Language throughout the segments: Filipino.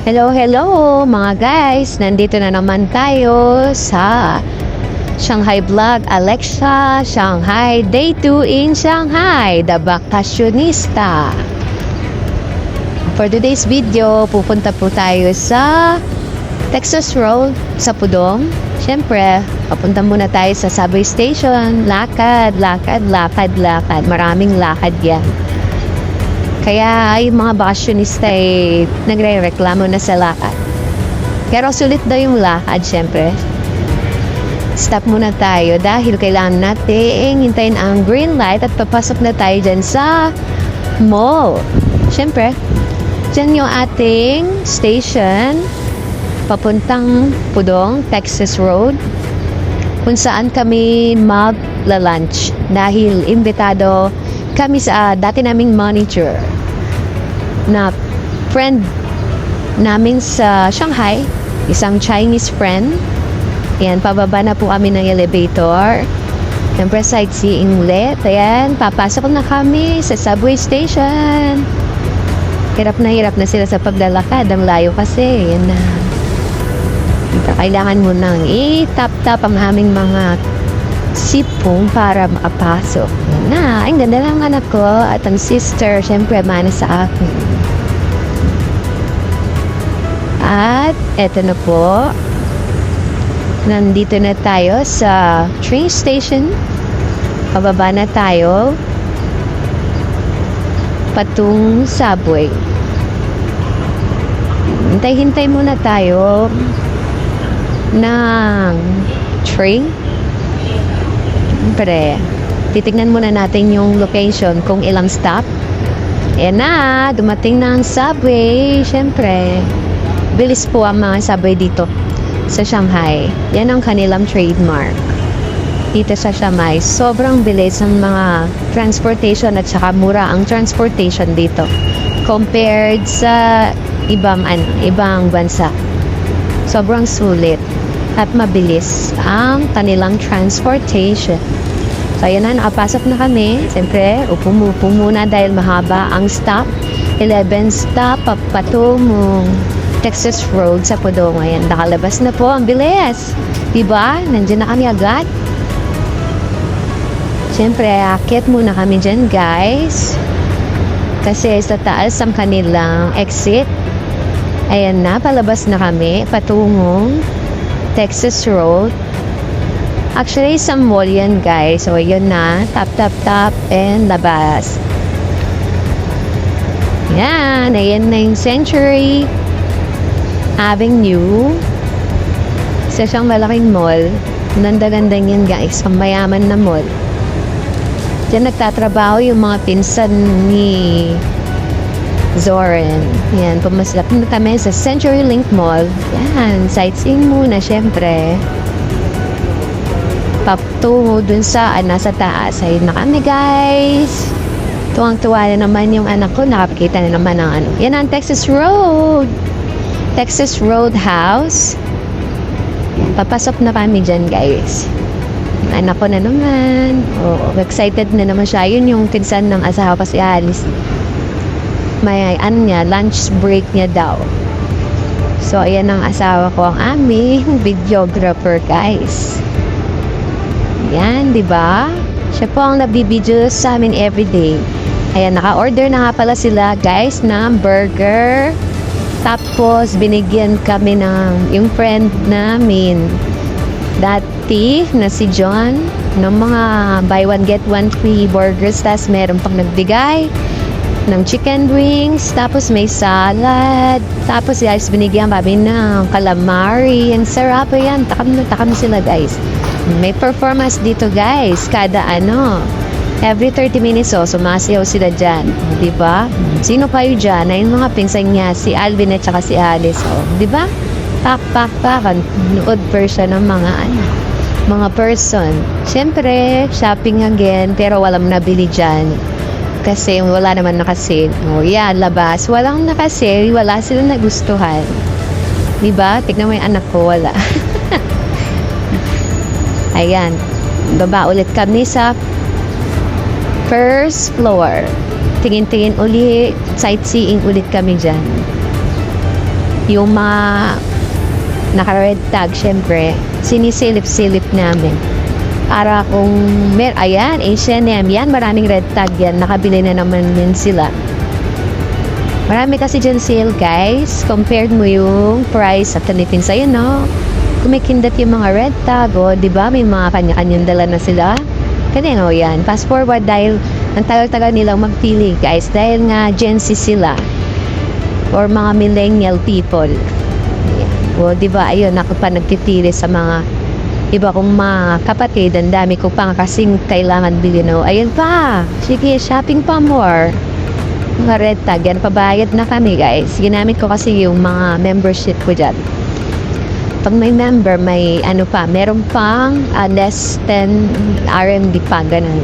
Hello, hello mga guys! Nandito na naman tayo sa Shanghai Vlog Alexa, Shanghai Day 2 in Shanghai, The Bakasyonista. For today's video, pupunta po tayo sa Texas Road sa Pudong. Siyempre, papunta muna tayo sa subway station. Lakad. Maraming lakad yan. Kaya yung mga bakasyonista nagre-reklamo na sa lakad. Pero sulit daw yung lakad, syempre. Stop muna tayo dahil kailangan natin hintayin ang green light at papasok na tayo dyan sa mall. Syempre, dyan yung ating station papuntang Pudong, Texas Road, kung saan kami mag-lunch dahil imbitado kami sa dati naming manager na friend namin sa Shanghai, isang Chinese friend. Ayan, pababa na po kami ng elevator. Siyempre, sightseeing ulit. Ayan, papasok na kami sa subway station. Hirap na sila sa paglalakad. Ang layo kasi. Ayan na. Kailangan mo nang i-tap-tap ang aming mga sipong para makapasok. Yan na, ang ganda lang anak ko at ang sister, syempre, mana sa akin. At eto na po, nandito na tayo sa train station. Pababa na tayo patung subway. Hintay-hintay muna tayo ng train. Siyempre, titignan muna natin yung location kung ilang stop. Ayan na, dumating na ang subway. Siyempre, bilis po ang mga subway dito sa Shanghai. Yan ang kanilang trademark. Dito sa Shanghai, sobrang bilis ang mga transportation at saka mura ang transportation dito compared sa ibang bansa. Sobrang sulit at mabilis ang kanilang transportation. So, ayan na, nakapasok na kami. Siyempre, upo muna dahil mahaba ang stop. 11 stop patungong Texas Road sa Pudong. Ayan, nakalabas na po. Ang bilis. Diba? Nandiyan na kami agad. Siyempre, akit muna kami dyan, guys. Kasi sa taas ang kanilang exit. Ayan na, palabas na kami patungong Texas Road. Actually, sa mall yan, guys. So, yun na. Tap, and labas. Yan. Ayan na yung Century Avenue. Isa siyang malaking mall. Ganda-gandang yan, guys. Ang mayaman na mall. Diyan nagtatrabaho yung mga pinsan ni Zoran. Yan, pumasok na kami sa CenturyLink Mall. Yan, sightseeing muna, syempre. Patungo dun sa nasa taas. Ayun na kami, guys. Tuwang-tuwa na naman yung anak ko. Nakapakita na naman ng Yan ang Texas Road. Texas Roadhouse. Papasok na kami dyan, guys. Anak ko na naman. Oh, excited na naman siya. Yun yung pinsan ng asawa ko si Alice. May lunch break niya daw. So, ayan ang asawa ko, ang aming videographer, guys. Yan, di ba? Siya po ang nabibideo sa amin everyday. Ayan, naka-order na nga pala sila, guys, ng burger. Tapos, binigyan kami ng yung friend namin dati na si John ng mga buy one get one free burgers. Tapos, meron pang nagbigay ng chicken wings, tapos may salad, tapos guys, binigyan kami ng calamari. Ang sarap yan. Takam sila, guys. May performance dito, guys. Kada every 30 minutes, sumasayaw sila dyan. Diba? Sino kayo dyan? Ay yung mga pinsan niya, si Alvin at saka si Alice. Diba? Pak. Nood version ng mga person. Siyempre, shopping again, pero walang nabili dyan. Kasi wala naman nakasale. Yan, labas. Walang nakasale, wala silang nagustuhan. Diba? Tignan mo yung anak ko, wala. Ayan. Baba ulit kami sa first floor. Tingin-tingin ulit. Sightseeing ulit kami dyan. yung mga naka-red tag, syempre, sinisilip-silip namin. Para kung ayan, H&M, yan, maraming red tag yan. Nakabili na naman din sila. Marami kasi dyan sale, guys. Compared mo yung price sa Philippines. Ayun, no? Kumikindat yung mga red tag, o, di ba? May mga kanya-kanyang dala na sila. Kasi, no, yan. Fast forward dahil ang tagal-tagal nilang magpili, guys. Dahil nga Gen Z sila. Or mga millennial people. Ayan. O, di ba? Ayun, ako pa nagpipili sa mga iba kong mga kapatid. Ang dami ko pang kasing kailangan bilhin. No? Ayun pa. Sige, shopping pa more. Mga red tag, yan, pabayad na kami, guys. Ginamit ko kasi yung mga membership ko dyan. Pag may member, may ano pa, meron pang less 10 RMB pa, ganun.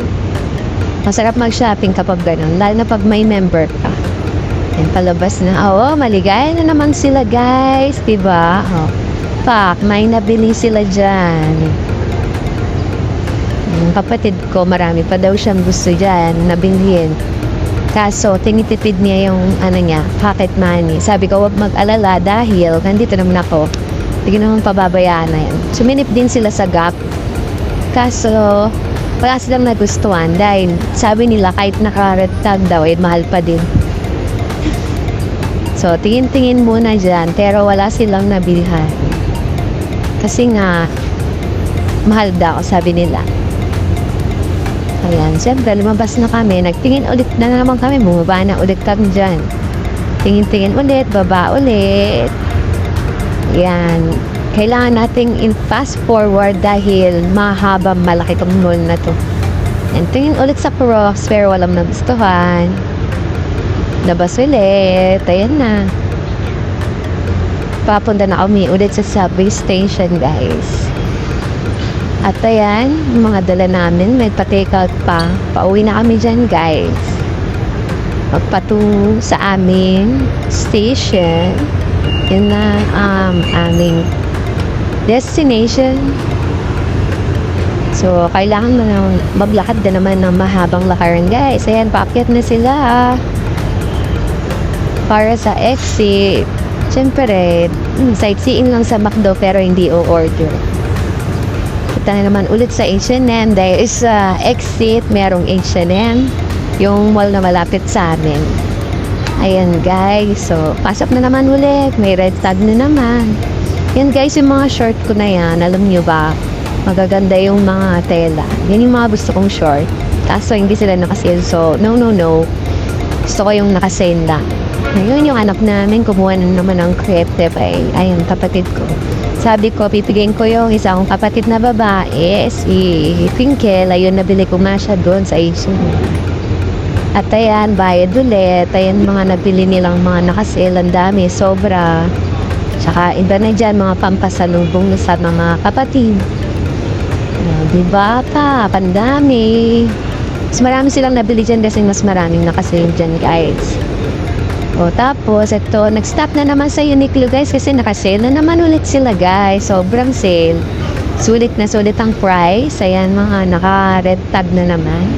Masarap mag-shopping kapag ganun, lalo na pag may member ka. Yan, palabas na. Oo, maligaya na naman sila, guys, diba? Oh, pak, may nabili sila dyan. Yung kapatid ko, marami pa daw siyang gusto dyan, nabilhin. Kaso, tinitipid niya yung, pocket money. Sabi ko, huwag mag-alala dahil nandito naman ako. Hindi naman pababayaan na yan. Suminip din sila sa Gap. Kaso, wala silang nagustuhan dahil sabi nila kahit naka-red tag daw, mahal pa din. So, tingin-tingin muna dyan, pero wala silang nabilhan. Kasi nga, mahal daw, sabi nila. Ayan, siyempre, lumabas na kami. Nagtingin ulit na naman kami. Bumaba na ulit kami dyan. Tingin-tingin ulit, baba ulit. Ayan. Kailangan nating fast forward dahil mahaba, malaki tong mall na to. And tingin ulit sa Crocs, pero walang nagustuhan. Labas ulit. Ayan na. Papunta na kami ulit sa subway station, guys. At ayan, mga dala namin, may pa-take out pa. Pauwi na kami dyan, guys. Magpatungo sa aming station. Yun na aming destination. So, kailangan na maglakad na naman ng mahabang lakaran, guys. Ayan, paakyat na sila. Para sa exit. Siyempre, sightseeing lang sa McDo pero hindi o-order. Punta na naman ulit sa H&M dahil sa exit merong H&M, yung mall na malapit sa amin. Ayan, guys, so pasok na naman ulit, may red tag na naman. Yan, guys, yung mga short ko na yan, alam nyo ba, magaganda yung mga tela. Yan yung mga gusto kong short, kaso hindi sila nakasale. So no, gusto ko yung nakasale lang. Ngayon yung anak namin kumuha na naman ng crepe ay ayun, kapatid ko. Sabi ko, pipigyan ko yung isang kapatid na babae, si Pinkel. Ayun, nabili ko nga siya doon sa Asian. At ayan, bayad ulit. Ayan, mga nabili nilang mga nakasale. Ang dami, sobra. Tsaka, iba na dyan, mga pampasalubong sa mga kapatid. Diba pa? Pandami. Mas marami silang nabili dyan kasi mas maraming nakasale dyan, guys. O, tapos, ito, nag-stop na naman sa Uniqlo, guys, kasi nakasale na naman ulit sila, guys. Sobrang sale. Sulit na sulit ang price. Ayan, mga naka-red tag na naman.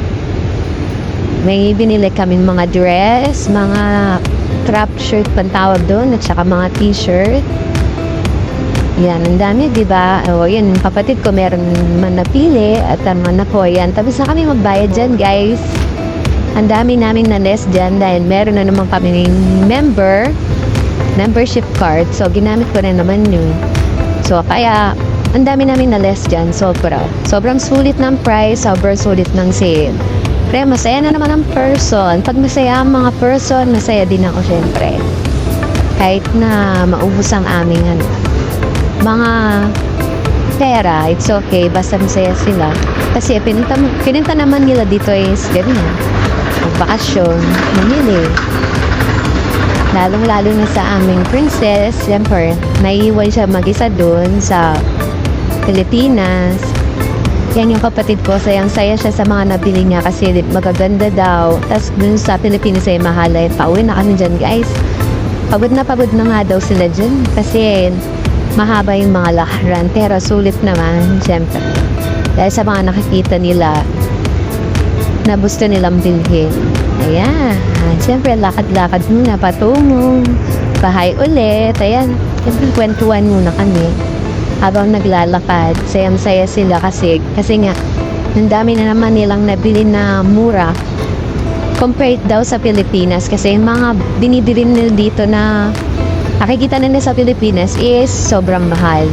May binili kaming mga dress, mga crop shirt pantawag doon, at saka mga t-shirt. Yan, ang dami, diba? O, yan, kapatid ko, meron man napili, at ang anak ko, yan. Tapos na kami magbayad dyan, guys. Ang dami namin na less dyan dahil meron na naman kami ng membership card. So, ginamit ko na naman yun. So, kaya, ang dami namin na less dyan. Sobrang sulit ng price, sobrang sulit ng sale. Pre, masaya na naman ang person. Pag masaya ang mga person, masaya din ako, syempre. Kahit na maubos ang aming mga pera, it's okay. Basta masaya sila. Kasi pinunta naman nila dito is ganyan. Bakasyon, mamili. Lalong-lalo na sa aming princess, siyempre, naiiwan siya mag-isa doon sa Pilipinas. Yan yung kapatid ko, sayang-saya siya sa mga nabili niya kasi magaganda daw. Tapos dun sa Pilipinas ay mahal. Pauwi na kami dyan, guys. Pagod na nga daw sila dyan kasi mahaba yung mga lakaran. Pero sulit naman, siyempre. Dahil sa mga nakikita nila na gusto nilang bilhin. Ayan. Siyempre, lakad-lakad muna patungong bahay ulit. Ayan, kwentuhan muna kami. Habang naglalakad, sayang-saya sila kasi nga, ang dami na naman nilang nabili na mura compared daw sa Pilipinas kasi yung mga binibili nila dito na nakikita nila sa Pilipinas is sobrang mahal.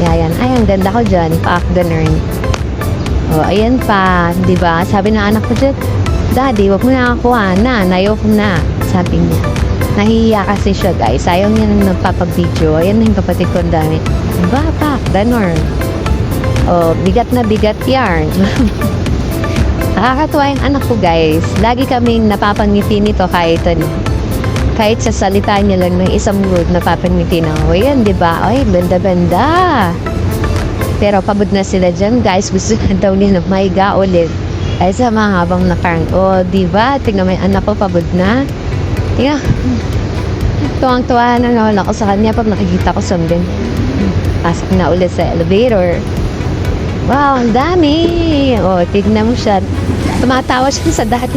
Kaya yan, ay ang ganda ko dyan, pack ganun. O, ayan pa, di ba? Sabi ng anak ko dyan, Daddy, wag mo na ako ayoko na, sabi niya. Nahihiya kasi siya guys, ayaw niya nang nagpapag-video. Ayan na yung kapatid ko ang dami. Diba, pack ganun. O, bigat na bigat yarn. Nakakatuwa yung anak ko guys. Lagi kaming napapangiti nito kahit sa salita niya lang ng isang word napapangiti na ako. Yan, di ba? Ay, banda-banda. Pero pagod na sila dyan guys. Gusto na daw nila maiga ulit. Ay sa mga habang nakarang. O, di ba? Tingnan mo yung anak ko, pagod na. Tingnan. Tuwang-tuwa na naman ako sa kanya pag nakikita ko sundin. Pasok na ulit sa elevator. Wow, ang dami! O, tignan mo siya. Tumatawa siya sa dati.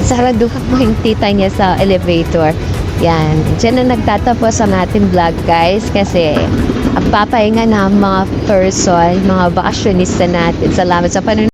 Saraduhan mo yung tita niya sa elevator. Yan. Diyan na nagtatapos ang ating vlog, guys. Kasi, ang papahinga na mga person, mga bakasyonista natin. Salamat sa panonood.